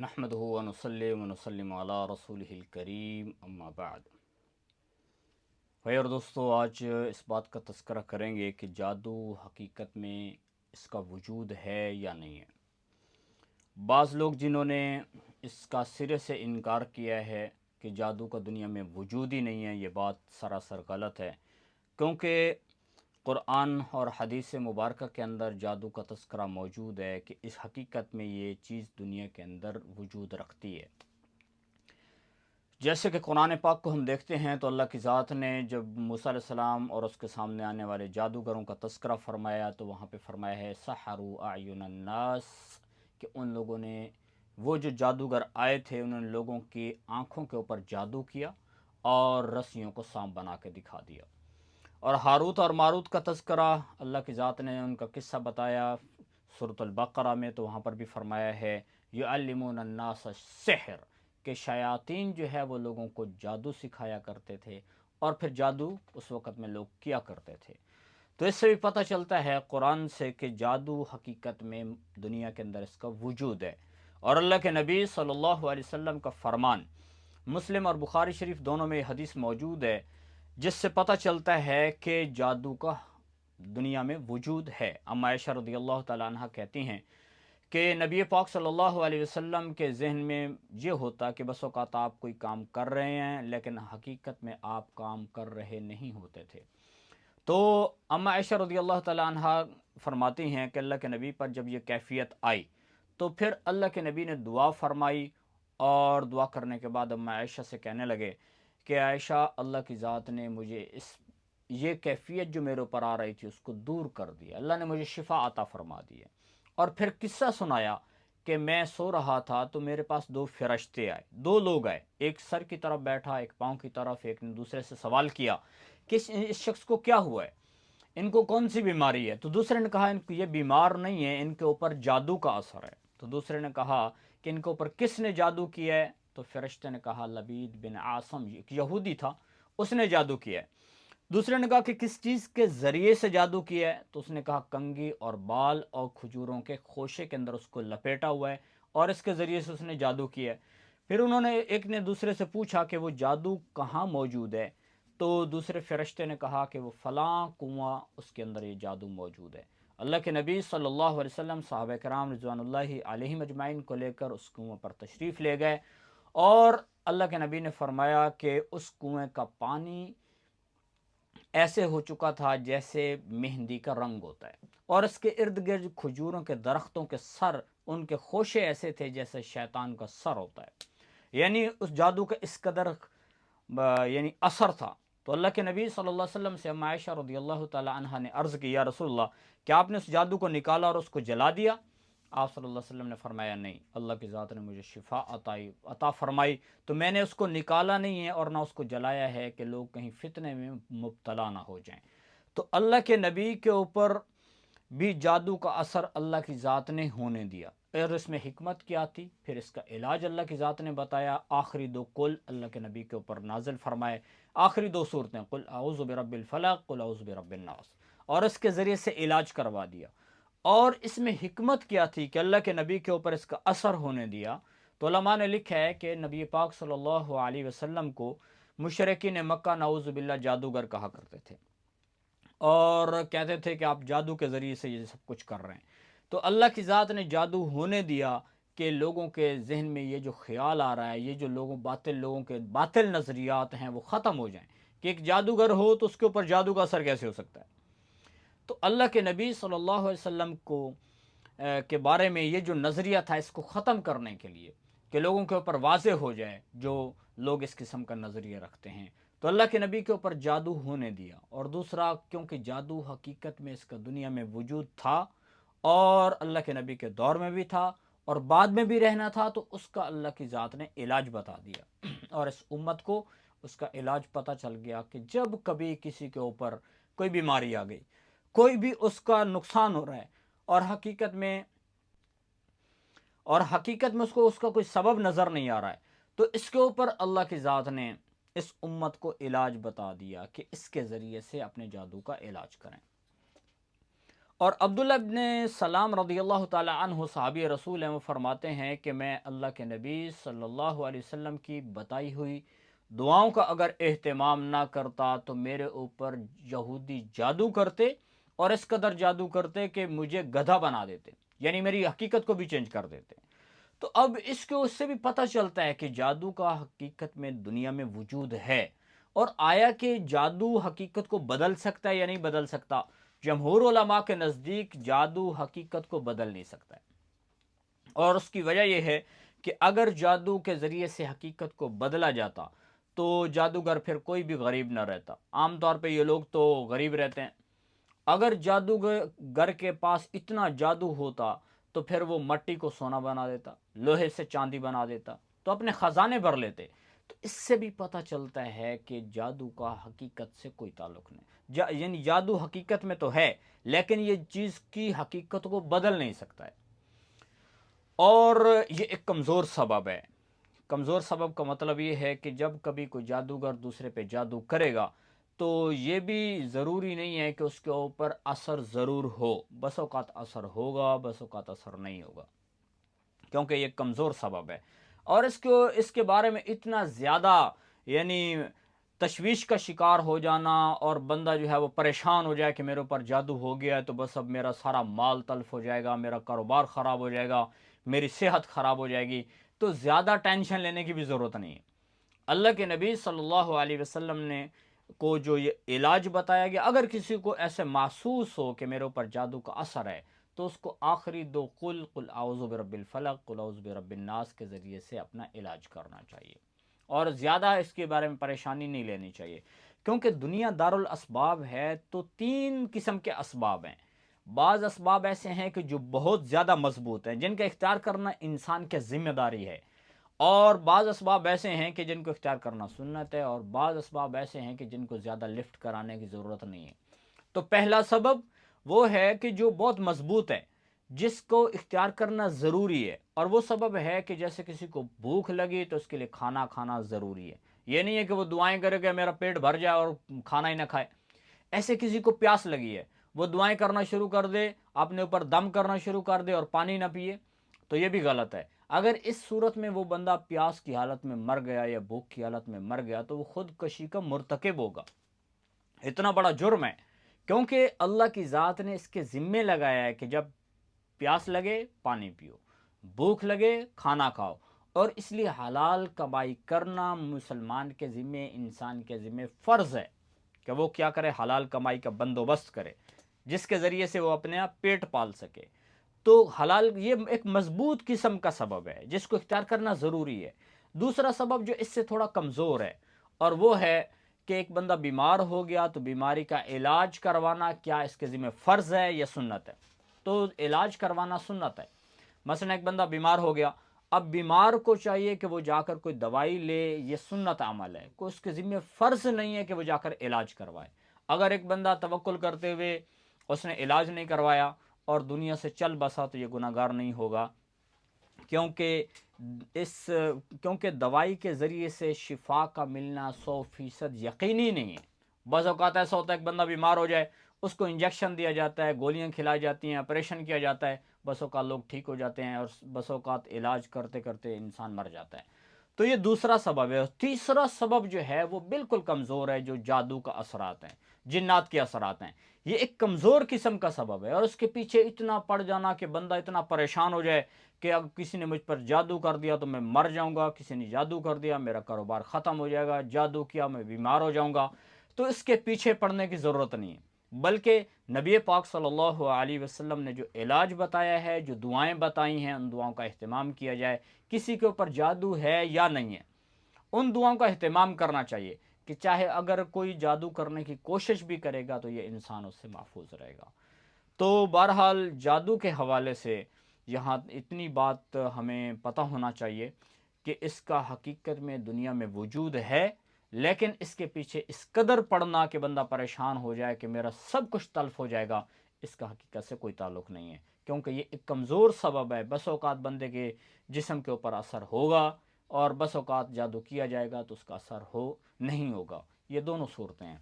نحمدہ و نصلی و نسلم علی رسولہ الکریم اما بعد۔ بھائی اور دوستو، آج اس بات کا تذکرہ کریں گے کہ جادو حقیقت میں اس کا وجود ہے یا نہیں ہے۔ بعض لوگ جنہوں نے اس کا سرے سے انکار کیا ہے کہ جادو کا دنیا میں وجود ہی نہیں ہے، یہ بات سراسر غلط ہے، کیونکہ قرآن اور حدیث مبارکہ کے اندر جادو کا تذکرہ موجود ہے کہ اس حقیقت میں یہ چیز دنیا کے اندر وجود رکھتی ہے۔ جیسے کہ قرآن پاک کو ہم دیکھتے ہیں تو اللہ کی ذات نے جب موسیٰ علیہ السلام اور اس کے سامنے آنے والے جادوگروں کا تذکرہ فرمایا تو وہاں پہ فرمایا ہے سحروا اعین الناس، کہ ان لوگوں نے، وہ جو جادوگر آئے تھے انہوں نے لوگوں کی آنکھوں کے اوپر جادو کیا اور رسیوں کو سانپ بنا کے دکھا دیا۔ اور ہاروت اور ماروت کا تذکرہ اللہ کی ذات نے ان کا قصہ بتایا سورۃ البقرہ میں، تو وہاں پر بھی فرمایا ہے یعلمون الناس السحر، کہ شیاطین جو ہے وہ لوگوں کو جادو سکھایا کرتے تھے اور پھر جادو اس وقت میں لوگ کیا کرتے تھے۔ تو اس سے بھی پتہ چلتا ہے قرآن سے کہ جادو حقیقت میں دنیا کے اندر اس کا وجود ہے، اور اللہ کے نبی صلی اللہ علیہ وسلم کا فرمان مسلم اور بخاری شریف دونوں میں حدیث موجود ہے جس سے پتہ چلتا ہے کہ جادو کا دنیا میں وجود ہے۔ اما عائشہ رضی اللہ تعالیٰ عنہ کہتی ہیں کہ نبی پاک صلی اللہ علیہ وسلم کے ذہن میں یہ ہوتا کہ بس اوقات آپ کوئی کام کر رہے ہیں لیکن حقیقت میں آپ کام کر رہے نہیں ہوتے تھے۔ تو اما عائشہ رضی اللہ تعالیٰ عنہ فرماتی ہیں کہ اللہ کے نبی پر جب یہ کیفیت آئی تو پھر اللہ کے نبی نے دعا فرمائی، اور دعا کرنے کے بعد اما عائشہ سے کہنے لگے کہ عائشہ، اللہ کی ذات نے مجھے یہ کیفیت جو میرے اوپر آ رہی تھی اس کو دور کر دیا، اللہ نے مجھے شفا عطا فرما دی ہے۔ اور پھر قصہ سنایا کہ میں سو رہا تھا تو میرے پاس دو فرشتے آئے، دو لوگ آئے، ایک سر کی طرف بیٹھا، ایک پاؤں کی طرف، ایک نے دوسرے سے سوال کیا کہ اس شخص کو کیا ہوا ہے، ان کو کون سی بیماری ہے؟ تو دوسرے نے کہا ان کو یہ بیمار نہیں ہے، ان کے اوپر جادو کا اثر ہے۔ تو دوسرے نے کہا کہ ان کے اوپر کس نے جادو کیا ہے؟ تو فرشتے نے کہا لبید بن عاصم، ایک یہودی تھا، اس نے جادو کیا ہے۔ دوسرے نے کہا کہ کس چیز کے ذریعے سے جادو کیا ہے؟ تو اس نے کہا کنگھی اور بال اور کھجوروں کے خوشے کے اندر اس کو لپیٹا ہوا ہے اور اس کے ذریعے سے اس نے جادو کیا ہے۔ پھر انہوں نے ایک نے دوسرے سے پوچھا کہ وہ جادو کہاں موجود ہے؟ تو دوسرے فرشتے نے کہا کہ وہ فلاں کنواں، اس کے اندر یہ جادو موجود ہے۔ اللہ کے نبی صلی اللہ علیہ وسلم صحابہ کرام رضوان اللہ علیہم اجمعین کو لے کر اس کنویں پر تشریف لے گئے، اور اللہ کے نبی نے فرمایا کہ اس کنویں کا پانی ایسے ہو چکا تھا جیسے مہندی کا رنگ ہوتا ہے، اور اس کے ارد گرد کھجوروں کے درختوں کے سر، ان کے خوشے ایسے تھے جیسے شیطان کا سر ہوتا ہے، یعنی اس جادو کا اس قدر یعنی اثر تھا۔ تو اللہ کے نبی صلی اللہ علیہ وسلم سے اما عائشہ رضی اللہ تعالی عنہ نے عرض کی یا رسول اللہ، کیا آپ نے اس جادو کو نکالا اور اس کو جلا دیا؟ آپ صلی اللہ علیہ وسلم نے فرمایا نہیں، اللہ کی ذات نے مجھے شفا عطا فرمائی تو میں نے اس کو نکالا نہیں ہے اور نہ اس کو جلایا ہے کہ لوگ کہیں فتنے میں مبتلا نہ ہو جائیں۔ تو اللہ کے نبی کے اوپر بھی جادو کا اثر اللہ کی ذات نے ہونے دیا، اور اس میں حکمت کیا تھی؟ پھر اس کا علاج اللہ کی ذات نے بتایا۔ آخری دو قل اللہ کے نبی کے اوپر نازل فرمائے، آخری دو صورتیں قل اعوذ برب الفلق قل اعوذ برب الناس، اور اس کے ذریعے سے علاج کروا دیا۔ اور اس میں حکمت کیا تھی کہ اللہ کے نبی کے اوپر اس کا اثر ہونے دیا؟ تو علماء نے لکھا ہے کہ نبی پاک صلی اللہ علیہ وسلم کو مشرکین مکہ نعوذ باللہ جادوگر کہا کرتے تھے، اور کہتے تھے کہ آپ جادو کے ذریعے سے یہ سب کچھ کر رہے ہیں۔ تو اللہ کی ذات نے جادو ہونے دیا کہ لوگوں کے ذہن میں یہ جو خیال آ رہا ہے، یہ جو لوگوں کے باطل نظریات ہیں وہ ختم ہو جائیں کہ ایک جادوگر ہو تو اس کے اوپر جادو کا اثر کیسے ہو سکتا ہے۔ تو اللہ کے نبی صلی اللہ علیہ وسلم کے بارے میں یہ جو نظریہ تھا، اس کو ختم کرنے کے لیے کہ لوگوں کے اوپر واضح ہو جائے جو لوگ اس قسم کا نظریہ رکھتے ہیں، تو اللہ کے نبی کے اوپر جادو ہونے دیا۔ اور دوسرا، کیونکہ جادو حقیقت میں اس کا دنیا میں وجود تھا اور اللہ کے نبی کے دور میں بھی تھا اور بعد میں بھی رہنا تھا، تو اس کا اللہ کی ذات نے علاج بتا دیا، اور اس امت کو اس کا علاج پتہ چل گیا کہ جب کبھی کسی کے اوپر کوئی بیماری آ گئی، کوئی بھی اس کا نقصان ہو رہا ہے، اور حقیقت میں اس کا کوئی سبب نظر نہیں آ رہا ہے، تو اس کے اوپر اللہ کی ذات نے اس امت کو علاج بتا دیا کہ اس کے ذریعے سے اپنے جادو کا علاج کریں۔ اور عبداللہ ابن سلام رضی اللہ تعالی عنہ صحابی رسول ہیں، وہ فرماتے ہیں کہ میں اللہ کے نبی صلی اللہ علیہ وسلم کی بتائی ہوئی دعاؤں کا اگر اہتمام نہ کرتا تو میرے اوپر یہودی جادو کرتے، اور اس قدر جادو کرتے کہ مجھے گدھا بنا دیتے، یعنی میری حقیقت کو بھی چینج کر دیتے۔ تو اب اس سے بھی پتہ چلتا ہے کہ جادو کا حقیقت میں دنیا میں وجود ہے، اور آیا کہ جادو حقیقت کو بدل سکتا ہے یا نہیں بدل سکتا؟ جمہور علماء کے نزدیک جادو حقیقت کو بدل نہیں سکتا ہے، اور اس کی وجہ یہ ہے کہ اگر جادو کے ذریعے سے حقیقت کو بدلا جاتا تو جادوگر پھر کوئی بھی غریب نہ رہتا۔ عام طور پہ یہ لوگ تو غریب رہتے ہیں۔ اگر جادوگر کے پاس اتنا جادو ہوتا تو پھر وہ مٹی کو سونا بنا دیتا، لوہے سے چاندی بنا دیتا، تو اپنے خزانے بھر لیتے۔ تو اس سے بھی پتہ چلتا ہے کہ جادو کا حقیقت سے کوئی تعلق نہیں، یعنی جادو حقیقت میں تو ہے لیکن یہ چیز کی حقیقت کو بدل نہیں سکتا ہے، اور یہ ایک کمزور سبب ہے۔ کمزور سبب کا مطلب یہ ہے کہ جب کبھی کوئی جادوگر دوسرے پہ جادو کرے گا تو یہ بھی ضروری نہیں ہے کہ اس کے اوپر اثر ضرور ہو، بس اوقات اثر ہوگا، بس اوقات اثر نہیں ہوگا، کیونکہ یہ کمزور سبب ہے۔ اور اس کے بارے میں اتنا زیادہ یعنی تشویش کا شکار ہو جانا، اور بندہ جو ہے وہ پریشان ہو جائے کہ میرے اوپر جادو ہو گیا ہے تو بس اب میرا سارا مال تلف ہو جائے گا، میرا کاروبار خراب ہو جائے گا، میری صحت خراب ہو جائے گی، تو زیادہ ٹینشن لینے کی بھی ضرورت نہیں ہے۔ اللہ کے نبی صلی اللہ علیہ وسلم نے کو جو یہ علاج بتایا گیا، اگر کسی کو ایسے محسوس ہو کہ میرے اوپر جادو کا اثر ہے تو اس کو آخری دو قل اعوذ برب الفلق، قل اعوذ برب الناس کے ذریعے سے اپنا علاج کرنا چاہیے، اور زیادہ اس کے بارے میں پریشانی نہیں لینی چاہیے، کیونکہ دنیا دار الاسباب ہے تو تین قسم کے اسباب ہیں۔ بعض اسباب ایسے ہیں کہ جو بہت زیادہ مضبوط ہیں، جن کا اختیار کرنا انسان کی ذمہ داری ہے، اور بعض اسباب ایسے ہیں کہ جن کو اختیار کرنا سنت ہے، اور بعض اسباب ایسے ہیں کہ جن کو زیادہ لفٹ کرانے کی ضرورت نہیں ہے۔ تو پہلا سبب وہ ہے کہ جو بہت مضبوط ہے، جس کو اختیار کرنا ضروری ہے، اور وہ سبب ہے کہ جیسے کسی کو بھوک لگی تو اس کے لیے کھانا کھانا ضروری ہے۔ یہ نہیں ہے کہ وہ دعائیں کرے کہ میرا پیٹ بھر جائے اور کھانا ہی نہ کھائے۔ ایسے کسی کو پیاس لگی ہے، وہ دعائیں کرنا شروع کر دے، اپنے اوپر دم کرنا شروع کر دے اور پانی نہ پیے، تو یہ بھی غلط ہے۔ اگر اس صورت میں وہ بندہ پیاس کی حالت میں مر گیا یا بھوک کی حالت میں مر گیا تو وہ خودکشی کا مرتکب ہوگا۔ اتنا بڑا جرم ہے، کیونکہ اللہ کی ذات نے اس کے ذمے لگایا ہے کہ جب پیاس لگے پانی پیو، بھوک لگے کھانا کھاؤ، اور اس لیے حلال کمائی کرنا مسلمان کے ذمے، انسان کے ذمے فرض ہے کہ وہ کیا کرے، حلال کمائی کا بندوبست کرے جس کے ذریعے سے وہ اپنے آپ پیٹ پال سکے۔ تو حلال یہ ایک مضبوط قسم کا سبب ہے جس کو اختیار کرنا ضروری ہے۔ دوسرا سبب جو اس سے تھوڑا کمزور ہے، اور وہ ہے کہ ایک بندہ بیمار ہو گیا تو بیماری کا علاج کروانا کیا اس کے ذمہ فرض ہے یا سنت ہے؟ تو علاج کروانا سنت ہے۔ مثلا ایک بندہ بیمار ہو گیا، اب بیمار کو چاہیے کہ وہ جا کر کوئی دوائی لے، یہ سنت عمل ہے، کوئی اس کے ذمہ فرض نہیں ہے کہ وہ جا کر علاج کروائے۔ اگر ایک بندہ توکل کرتے ہوئے اس نے علاج نہیں کروایا اور دنیا سے چل بسا تو یہ گناہ گار نہیں ہوگا، کیونکہ کیونکہ دوائی کے ذریعے سے شفا کا ملنا 100% یقینی نہیں ہے۔ بعض اوقات ایسا ہوتا ہے کہ بندہ بیمار ہو جائے، اس کو انجیکشن دیا جاتا ہے، گولیاں کھلائی جاتی ہیں، آپریشن کیا جاتا ہے، بس اوقات لوگ ٹھیک ہو جاتے ہیں، اور بس اوقات علاج کرتے کرتے انسان مر جاتا ہے۔ تو یہ دوسرا سبب ہے۔ اور تیسرا سبب جو ہے وہ بالکل کمزور ہے، جو جادو کا اثرات ہیں، جنات کے اثرات ہیں، یہ ایک کمزور قسم کا سبب ہے، اور اس کے پیچھے اتنا پڑ جانا کہ بندہ اتنا پریشان ہو جائے کہ اب کسی نے مجھ پر جادو کر دیا تو میں مر جاؤں گا، کسی نے جادو کر دیا میرا کاروبار ختم ہو جائے گا، جادو کیا میں بیمار ہو جاؤں گا، تو اس کے پیچھے پڑنے کی ضرورت نہیں ہے۔ بلکہ نبی پاک صلی اللہ علیہ وسلم نے جو علاج بتایا ہے، جو دعائیں بتائی ہیں، ان دعاؤں کا اہتمام کیا جائے۔ کسی کے اوپر جادو ہے یا نہیں ہے، ان دعاؤں کا اہتمام کرنا چاہیے، کہ چاہے اگر کوئی جادو کرنے کی کوشش بھی کرے گا تو یہ انسان اس سے محفوظ رہے گا۔ تو بہرحال جادو کے حوالے سے یہاں اتنی بات ہمیں پتہ ہونا چاہیے کہ اس کا حقیقت میں دنیا میں وجود ہے، لیکن اس کے پیچھے اس قدر پڑنا کہ بندہ پریشان ہو جائے کہ میرا سب کچھ تلف ہو جائے گا، اس کا حقیقت سے کوئی تعلق نہیں ہے، کیونکہ یہ ایک کمزور سبب ہے۔ بس اوقات بندے کے جسم کے اوپر اثر ہوگا، اور بس اوقات جادو کیا جائے گا تو اس کا اثر نہیں ہوگا۔ یہ دونوں صورتیں ہیں۔